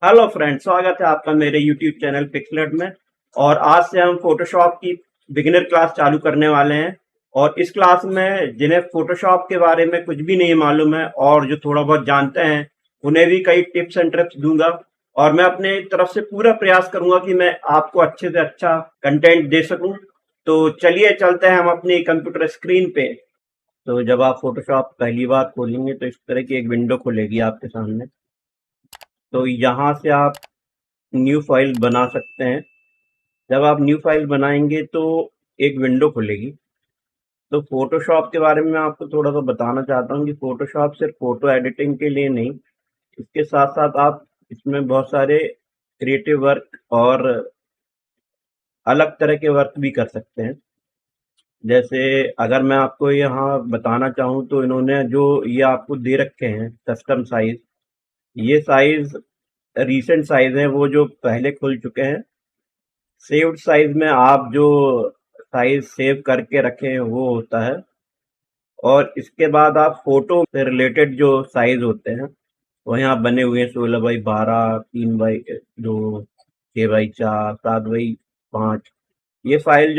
Hello friends, स्वागत है आपका मेरे यूट्यूब चैनल पिक्सलेट में। और आज से हम फोटोशॉप की बिगिनर क्लास चालू करने वाले हैं। और इस क्लास में जिन्हें फोटोशॉप के बारे में कुछ भी नहीं मालूम है और जो थोड़ा बहुत जानते हैं उन्हें भी कई टिप्स एंड ट्रिक्स दूंगा। और मैं अपने तरफ से पूरा प्रयास करूंगा कि मैं आपको अच्छे से अच्छा कंटेंट दे सकूं। तो चलिए चलते हैं हम अपनी कंप्यूटर स्क्रीन पे। तो जब आप फोटोशॉप पहली बार खोलेंगे तो इस तरह की एक विंडो खुलेगी आपके सामने। तो यहाँ से आप न्यू फाइल बना सकते हैं। जब आप न्यू फाइल बनाएंगे तो एक विंडो खुलेगी। तो फोटोशॉप के बारे में मैं आपको थोड़ा सा बताना चाहता हूँ कि फोटोशॉप सिर्फ फोटो एडिटिंग के लिए नहीं, इसके साथ साथ आप इसमें बहुत सारे क्रिएटिव वर्क और अलग तरह के वर्क भी कर सकते हैं। जैसे अगर मैं आपको यहाँ बताना चाहूँ तो इन्होंने जो ये आपको दे रखे हैं कस्टम साइज, ये साइज रीसेंट साइज है, वो जो पहले खुल चुके हैं। सेव्ड साइज में आप जो साइज सेव करके रखें वो होता है। और इसके बाद आप फोटो से रिलेटेड जो साइज होते हैं वो यहाँ बने हुए हैं, 16 बाई 12, 3 बाई 2, 6 बाई 4, 7 बाई 5। ये फाइल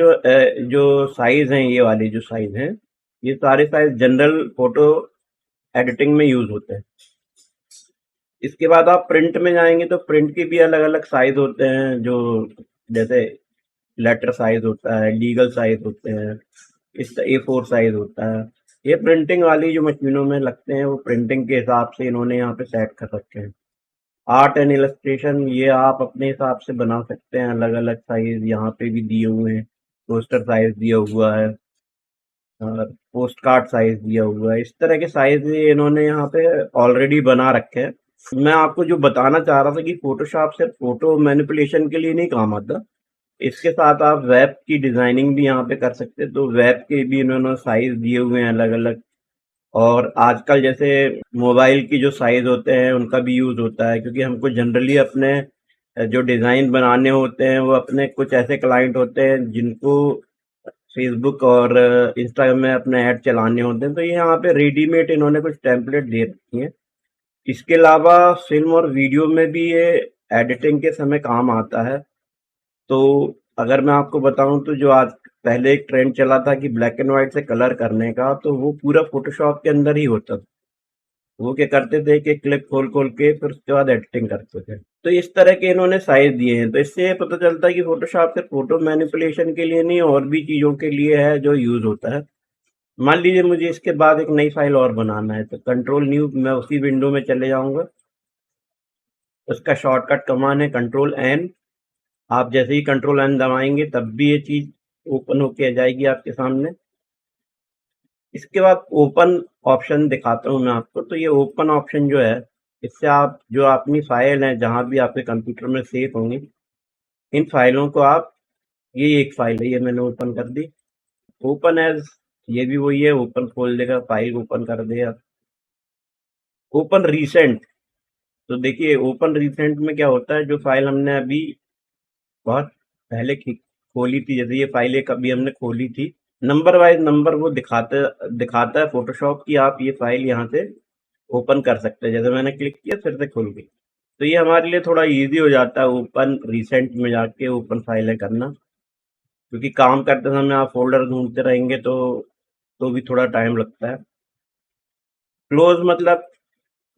जो साइज हैं, ये वाले जो साइज हैं, ये सारे साइज जनरल फोटो एडिटिंग में यूज होते हैं। इसके बाद आप प्रिंट में जाएंगे तो प्रिंट के भी अलग अलग साइज होते हैं, जो जैसे लेटर साइज होता है, लीगल साइज होते हैं, इस A4 साइज होता है। ये प्रिंटिंग वाली जो मशीनों में लगते हैं वो प्रिंटिंग के हिसाब से इन्होंने यहाँ पे सेट कर रखे हैं। आर्ट एंड इलस्ट्रेशन ये आप अपने हिसाब से बना सकते हैं, अलग अलग साइज यहाँ पे भी दिए हुए हैं। पोस्टर साइज दिया हुआ है और पोस्ट कार्ड साइज दिया हुआ है। इस तरह के साइज इन्होंने यहाँ पे ऑलरेडी बना रखे हैं। मैं आपको जो बताना चाह रहा था कि फोटोशॉप सिर्फ फोटो मैनिपुलेशन के लिए नहीं काम आता, इसके साथ आप वेब की डिजाइनिंग भी यहाँ पे कर सकते हैं। तो वेब के भी इन्होंने साइज दिए हुए हैं अलग अलग। और आजकल जैसे मोबाइल की जो साइज होते हैं उनका भी यूज होता है, क्योंकि हमको जनरली अपने जो डिजाइन बनाने होते हैं वो अपने कुछ ऐसे क्लाइंट होते हैं जिनको फेसबुक और इंस्टाग्राम में अपने ऐड चलाने होते हैं। तो ये यहाँ पे रेडीमेड इन्होंने कुछ टेम्पलेट दे रखी हैं। इसके अलावा फिल्म और वीडियो में भी ये एडिटिंग के समय काम आता है। तो अगर मैं आपको बताऊं तो जो आज पहले एक ट्रेंड चला था कि ब्लैक एंड व्हाइट से कलर करने का, तो वो पूरा फोटोशॉप के अंदर ही होता था। वो क्या करते थे कि क्लिप खोल खोल के फिर उसके बाद एडिटिंग करते थे। तो इस तरह के इन्होंने साइज दिए हैं। तो इससे ये पता चलता है कि फोटोशॉप सिर्फ फोटो मैनिपुलेशन के लिए नहीं और भी चीजों के लिए है जो यूज होता है। मान लीजिए मुझे इसके बाद एक नई फाइल और बनाना है, तो कंट्रोल न्यू, मैं उसी विंडो में चले जाऊंगा। उसका शॉर्टकट कमांड है कंट्रोल एन। आप जैसे ही कंट्रोल एन दबाएंगे तब भी ये चीज ओपन होके आ जाएगी आपके सामने। इसके बाद ओपन ऑप्शन दिखाता हूँ मैं आपको। तो ये ओपन ऑप्शन जो है, इससे आप जो अपनी फाइल है जहां भी आपके कंप्यूटर में सेव होंगी, इन फाइलों को आप, ये एक फाइल है, ये मैंने ओपन कर दी। ओपन एज, ये भी वही है, ओपन खोल देगा, फाइल ओपन कर देगा। ओपन रीसेंट, तो देखिए ओपन रिसेंट में क्या होता है, जो फाइल हमने अभी बहुत पहले खोली थी, जैसे ये फाइल एक अभी हमने खोली थी, नंबर वाइज नंबर वो दिखाता है फोटोशॉप की आप ये फाइल यहाँ से ओपन कर सकते हैं। जैसे मैंने क्लिक किया फिर से खुल गई। तो ये हमारे लिए थोड़ा इजी हो जाता है ओपन रिसेंट में जाके ओपन फाइलें करना, क्योंकि काम करते समय आप फोल्डर ढूंढते रहेंगे तो भी थोड़ा टाइम लगता है। क्लोज मतलब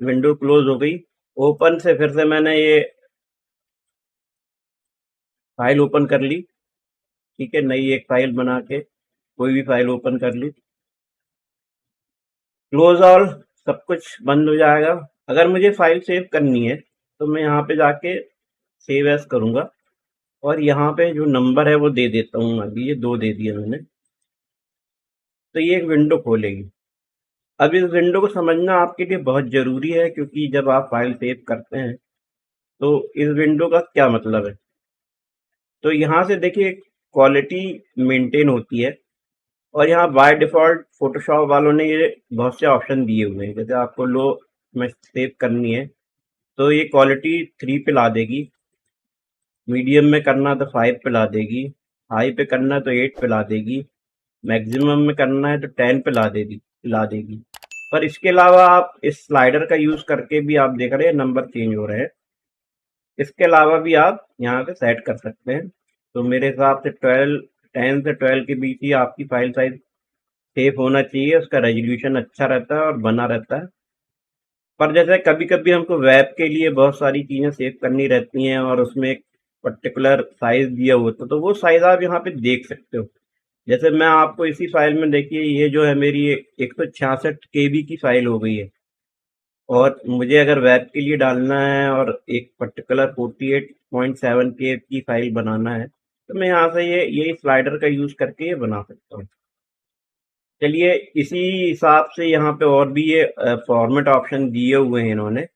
विंडो क्लोज हो गई। ओपन से फिर से मैंने ये फाइल ओपन कर ली। ठीक है, नई एक फाइल बना के कोई भी फाइल ओपन कर ली। क्लोज ऑल, सब कुछ बंद हो जाएगा। अगर मुझे फाइल सेव करनी है तो मैं यहाँ पे जाके सेव एज करूँगा और यहाँ पे जो नंबर है वो दे देता हूँ। अभी ये 2 दे दिए मैंने, तो ये एक विंडो खोलेगी। अब इस विंडो को समझना आपके लिए बहुत ज़रूरी है, क्योंकि जब आप फाइल सेव करते हैं तो इस विंडो का क्या मतलब है। तो यहाँ से देखिए क्वालिटी मेंटेन होती है। और यहाँ बाय डिफ़ॉल्ट फ़ोटोशॉप वालों ने ये बहुत से ऑप्शन दिए हुए हैं। जैसे आपको लो में सेव करनी है तो ये क्वालिटी 3 पे ला देगी, मीडियम में करना तो 5 पे ला देगी, हाई पे करना है तो 8 पे ला देगी, मैक्सिमम में करना है तो 10 पे ला देगी। पर इसके अलावा आप इस स्लाइडर का यूज़ करके भी आप देख रहे हैं नंबर चेंज हो रहे हैं। इसके अलावा भी आप यहाँ पे सेट कर सकते हैं। तो मेरे हिसाब से 10 से 12 के बीच ही आपकी फाइल साइज सेफ होना चाहिए, उसका रेजोल्यूशन अच्छा रहता है और बना रहता है। पर जैसे कभी-कभी हमको वेब के लिए बहुत सारी चीज़ें सेव करनी रहती हैं और उसमें एक पर्टिकुलर साइज़ दिया होता है, तो वो साइज़ आप यहाँ पे देख सकते हो। जैसे मैं आपको इसी फाइल में देखिए, ये जो है मेरी 166 केबी की फाइल हो गई है, और मुझे अगर वेब के लिए डालना है और एक पर्टिकुलर 48.7 के की फाइल बनाना है, तो मैं यहाँ से ये यही स्लाइडर का यूज़ करके ये बना सकता हूँ। चलिए, इसी हिसाब से यहाँ पे और भी ये फॉर्मेट ऑप्शन दिए हुए हैं इन्होंने।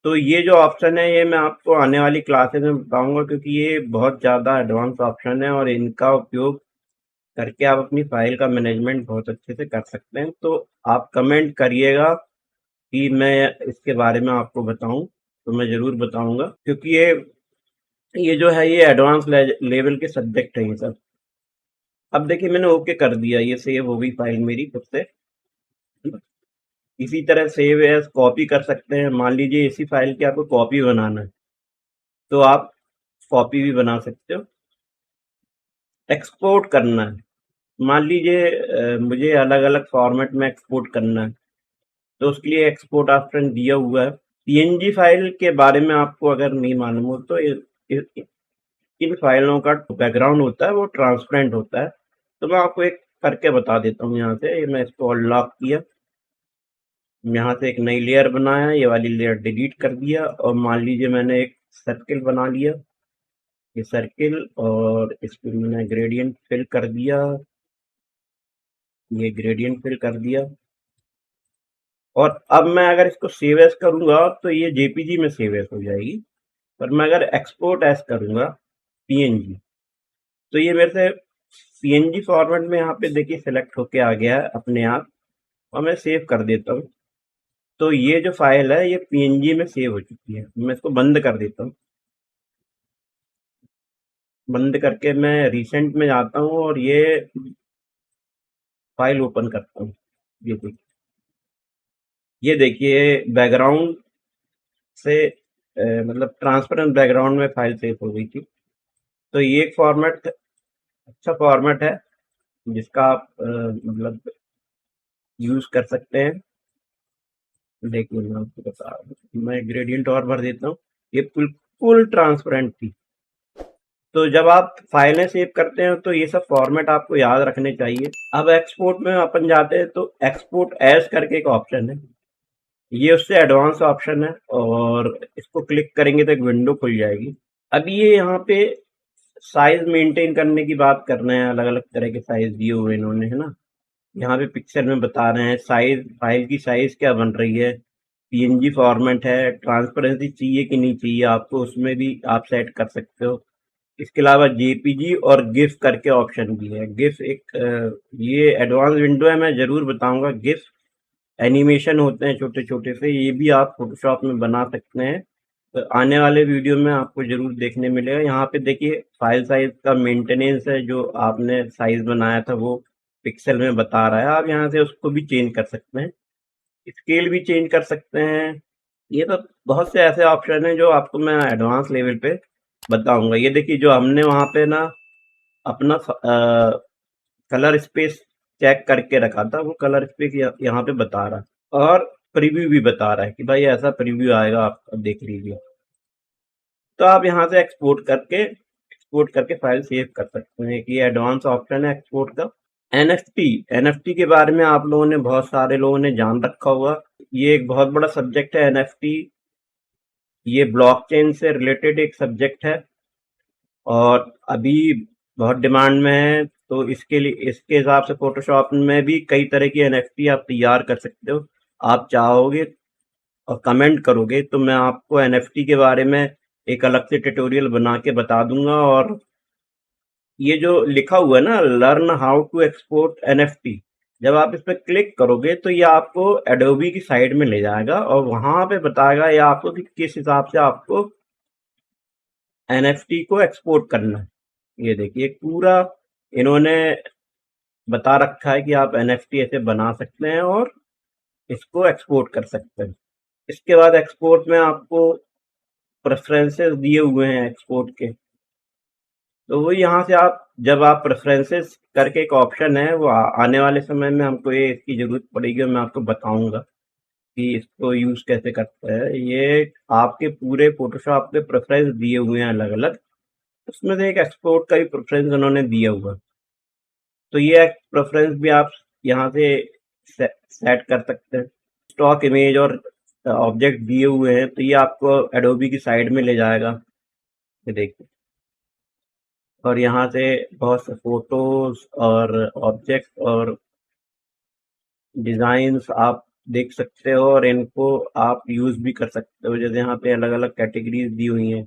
तो ये जो ऑप्शन है, ये मैं आपको आने वाली क्लासेस में बताऊंगा, क्योंकि ये बहुत ज़्यादा एडवांस ऑप्शन है और इनका उपयोग करके आप अपनी फाइल का मैनेजमेंट बहुत अच्छे से कर सकते हैं। तो आप कमेंट करिएगा कि मैं इसके बारे में आपको बताऊं, तो मैं ज़रूर बताऊंगा, क्योंकि ये जो है ये एडवांस लेवल के सब्जेक्ट हैं ये सब। अब देखिए, मैंने ओके कर दिया, ये सेव हो गई फाइल मेरी खुद से। इसी तरह सेव एज कॉपी कर सकते हैं। मान लीजिए इसी फाइल की आपको कॉपी बनाना है, तो आप कॉपी भी बना सकते हो। एक्सपोर्ट करना है, मान लीजिए मुझे अलग अलग फॉर्मेट में एक्सपोर्ट करना है, तो उसके लिए एक्सपोर्ट ऑप्शन दिया हुआ है। पीएनजी फाइल के बारे में आपको अगर नहीं मालूम हो, तो इन फाइलों का बैकग्राउंड होता है वो ट्रांसपेरेंट होता है। तो मैं आपको एक करके बता देता हूँ। यहाँ से मैं इसको अनलॉक किया, यहाँ से एक नई लेयर बनाया, ये वाली लेयर डिलीट कर दिया, और मान लीजिए मैंने एक सर्किल बना लिया, ये सर्किल, और इस पे मैंने ग्रेडियंट फिल कर दिया, ये ग्रेडियंट फिल कर दिया। और अब मैं अगर इसको सेव एज करूंगा तो ये जेपीजी में सेव एज हो जाएगी, पर मैं अगर एक्सपोर्ट एज करूंगा पीएनजी, तो ये मेरे से पीएनजी फॉर्मेट में यहाँ पे देखिए सिलेक्ट होके आ गया है अपने आप, और मैं सेव कर देता हूँ। तो ये जो फाइल है ये पीएनजी में सेव हो चुकी है। मैं इसको बंद कर देता हूँ। बंद करके मैं रिसेंट में जाता हूँ और ये फाइल ओपन करता हूँ। ये देखिए बैकग्राउंड से मतलब ट्रांसपेरेंट बैकग्राउंड में फाइल सेव हो गई थी। तो ये एक फॉर्मेट, अच्छा फॉर्मेट है, जिसका आप मतलब यूज कर सकते हैं। देखिए मैं आपको बता रहा हूँ, मैं ग्रेडियंट और भर देता हूँ। ये बिल्कुल ट्रांसपेरेंट थी। तो जब आप फाइलें सेव करते हैं तो ये सब फॉर्मेट आपको याद रखने चाहिए। अब एक्सपोर्ट में अपन जाते हैं, तो एक्सपोर्ट एज करके एक ऑप्शन है, ये उससे एडवांस ऑप्शन है, और इसको क्लिक करेंगे तो एक विंडो खुल जाएगी। अभी ये यहाँ पे साइज मेंटेन करने की बात कर रहे हैं, अलग अलग तरह के साइज दिए हुए इन्होंने, है ना। यहाँ पे पिक्चर में बता रहे हैं साइज, फाइल की साइज क्या बन रही है, पीएनजी फॉर्मेट है, ट्रांसपेरेंसी चाहिए कि नहीं चाहिए आपको, उसमें भी आप सेट कर सकते हो। इसके अलावा जेपीजी और गिफ करके ऑप्शन भी है। गिफ एक ये एडवांस विंडो है, मैं जरूर बताऊंगा। गिफ एनिमेशन होते हैं छोटे छोटे से, ये भी आप फोटोशॉप में बना सकते हैं। तो आने वाले वीडियो में आपको जरूर देखने मिलेगा। यहाँ पे देखिए फाइल साइज का मेंटेनेंस है, जो आपने साइज बनाया था वो पिक्सल में बता रहा है। आप यहाँ से उसको भी चेंज कर सकते हैं, स्केल भी चेंज कर सकते हैं। ये तो बहुत से ऐसे ऑप्शन हैं जो आपको मैं एडवांस लेवल पे बताऊंगा। ये देखिए जो हमने वहाँ पे ना अपना कलर स्पेस चेक करके रखा था, वो कलर स्पेस यहाँ पे बता रहा है, और प्रीव्यू भी बता रहा है कि भाई ऐसा प्रीव्यू आएगा, आप देख लीजिए। तो आप यहाँ से एक्सपोर्ट करके फाइल सेव कर सकते हैं, कि ये एडवांस ऑप्शन है एक्सपोर्ट का। एनएफटी, एनएफटी के बारे में आप लोगों ने, बहुत सारे लोगों ने जान रखा होगा। ये एक बहुत बड़ा सब्जेक्ट है एनएफटी। ये ब्लॉकचेन से रिलेटेड एक सब्जेक्ट है, और अभी बहुत डिमांड में है। तो इसके लिए, इसके हिसाब से फोटोशॉप में भी कई तरह की एनएफटी आप तैयार कर सकते हो। आप चाहोगे और कमेंट करोगे तो मैं आपको एनएफटी के बारे में एक अलग से ट्यूटोरियल बना के बता दूंगा। और ये जो लिखा हुआ है ना, learn how to export NFT, जब आप इस पर क्लिक करोगे तो ये आपको एडोबी की साइट में ले जाएगा, और वहां पे बताएगा ये आपको कि किस हिसाब से आपको एनएफटी को एक्सपोर्ट करना है। ये देखिए पूरा इन्होंने बता रखा है कि आप एनएफटी ऐसे बना सकते हैं और इसको एक्सपोर्ट कर सकते हैं। इसके बाद एक्सपोर्ट में आपको प्रेफरेंसेस दिए हुए हैं एक्सपोर्ट के, तो वो यहाँ से आप जब आप प्रेफरेंसेस करके एक ऑप्शन है वो आने वाले समय में हमको ये इसकी ज़रूरत पड़ेगी और मैं आपको बताऊंगा कि इसको यूज़ कैसे करते हैं। ये आपके पूरे फ़ोटोशॉप के प्रेफ़रेंस दिए हुए हैं अलग-अलग, उसमें से एक एक्सपोर्ट का भी प्रेफ़रेंस उन्होंने दिया हुआ है। तो ये प्रेफ़रेंस भी आप यहाँ से सेट कर सकते हैं। स्टॉक इमेज और ऑब्जेक्ट दिए हुए हैं, तो ये आपको एडोबी की साइट में ले जाएगा। ये देखिए, और यहाँ से बहुत से फ़ोटोज़ और ऑब्जेक्ट और डिज़ाइंस आप देख सकते हो और इनको आप यूज़ भी कर सकते हो। जैसे यहाँ पे अलग-अलग कैटेगरीज़ दी हुई हैं।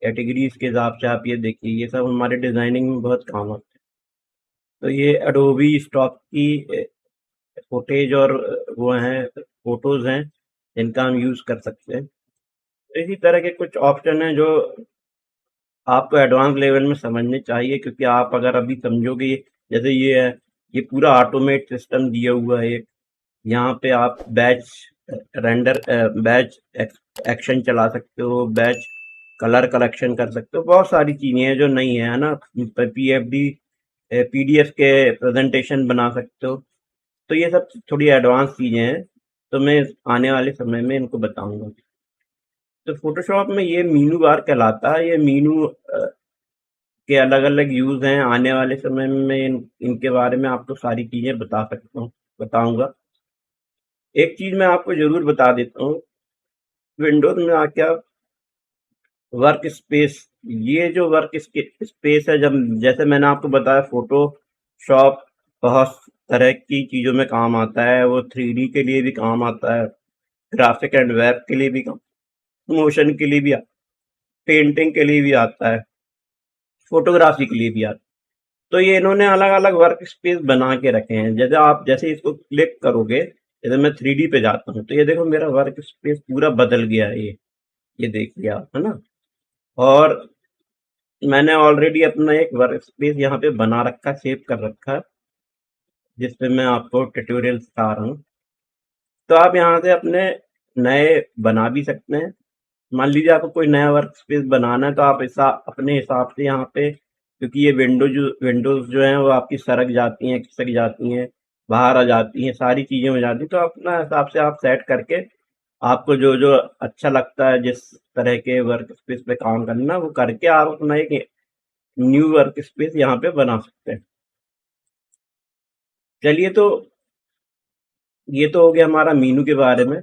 कैटेगरीज़ के हिसाब से आप ये देखिए, ये सब हमारे डिज़ाइनिंग में बहुत काम आते हैं। तो ये एडोबी स्टॉक की फुटेज और वो हैं, फ़ोटोज़ हैं, जिनका हम यूज़ कर सकते हैं। तो इसी तरह के कुछ ऑप्शन हैं जो आपको एडवांस लेवल में समझने चाहिए, क्योंकि आप अगर अभी समझोगे, जैसे ये है, ये पूरा ऑटोमेट सिस्टम दिया हुआ है। यहाँ पे आप बैच रेंडर बैच एक्शन चला सकते हो, बैच कलर कलेक्शन कर सकते हो, बहुत सारी चीज़ें हैं जो नहीं है ना। पीएफडी पीडीएफ के प्रेजेंटेशन बना सकते हो। तो ये सब थोड़ी एडवांस चीज़ें हैं, तो मैं आने वाले समय में इनको बताऊंगा। तो फोटोशॉप में ये मीनू बार कहलाता है। ये मीनू के अलग अलग यूज़ हैं। आने वाले समय में इनके बारे में आपको सारी चीज़ें बता सकता हूँ, बताऊंगा। एक चीज़ मैं आपको ज़रूर बता देता हूँ, विंडोज़ में आके आप वर्क स्पेस, ये जो वर्क स्पेस है, जब जैसे मैंने आपको बताया फोटोशॉप बहुत तरह की चीज़ों में काम आता है। वो 3D के लिए भी काम आता है, ग्राफिक एंड वेब के लिए भी काम, मोशन के लिए भी पेंटिंग के लिए भी आता है, फोटोग्राफी के लिए भी आता है। तो ये इन्होंने अलग अलग वर्क स्पेस बना के रखे हैं। जैसे आप जैसे इसको क्लिक करोगे, जैसे मैं 3D पे जाता हूँ, तो ये देखो मेरा वर्क स्पेस पूरा बदल गया है। ये देखिए आप, है ना। और मैंने ऑलरेडी अपना एक वर्क स्पेस यहाँ पे बना रखा, सेव कर रखा है, जिसपे मैं आपको ट्यूटोरियल सिखा रहा हूँ। तो आप यहाँ से अपने नए बना भी सकते हैं। मान लीजिए आपको कोई नया वर्क स्पेस बनाना है, तो आप अपने हिसाब से यहाँ पे, क्योंकि ये विंडोज जो हैं वो आपकी सरक जाती हैं, खिसक जाती हैं, बाहर आ जाती हैं, सारी चीज़ें हो जाती हैं। तो अपना हिसाब से आप सेट करके आपको जो जो अच्छा लगता है, जिस तरह के वर्क स्पेस पे काम करना, वो करके आप अपना एक न्यू वर्क स्पेस यहाँ पे बना सकते हैं। चलिए, तो ये तो हो गया हमारा मीनू के बारे में।